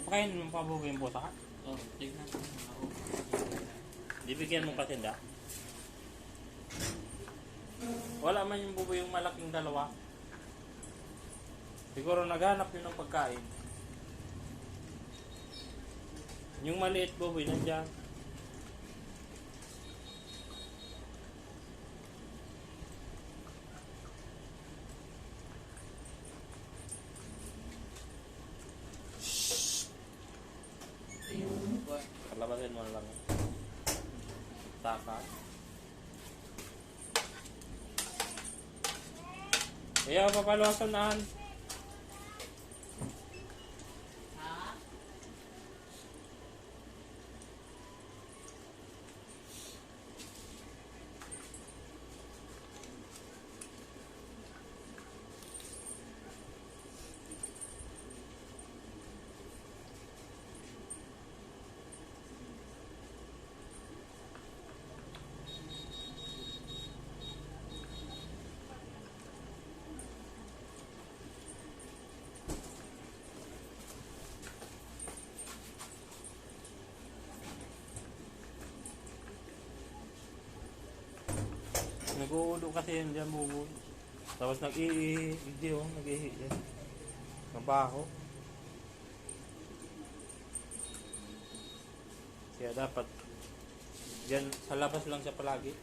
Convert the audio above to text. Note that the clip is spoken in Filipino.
Pakainin mo pa bubo yung pusa ka? Oh, tignan ko. Ako. Bibigyan mo pa tinda? Wala man yung bubo yung malaking dalawa. Siguro naghanap yun ng pagkain. Yung maliit buboy nandiyan. Kalabasin mo na lang. Taka. Kaya papaluwasan naan. Nag-uulo kasi yun dyan buboy. Tapos nag-iihi. Hindi oh, nag-iihi yan. Mabaho. Kaya dapat dyan sa labas lang siya palagi.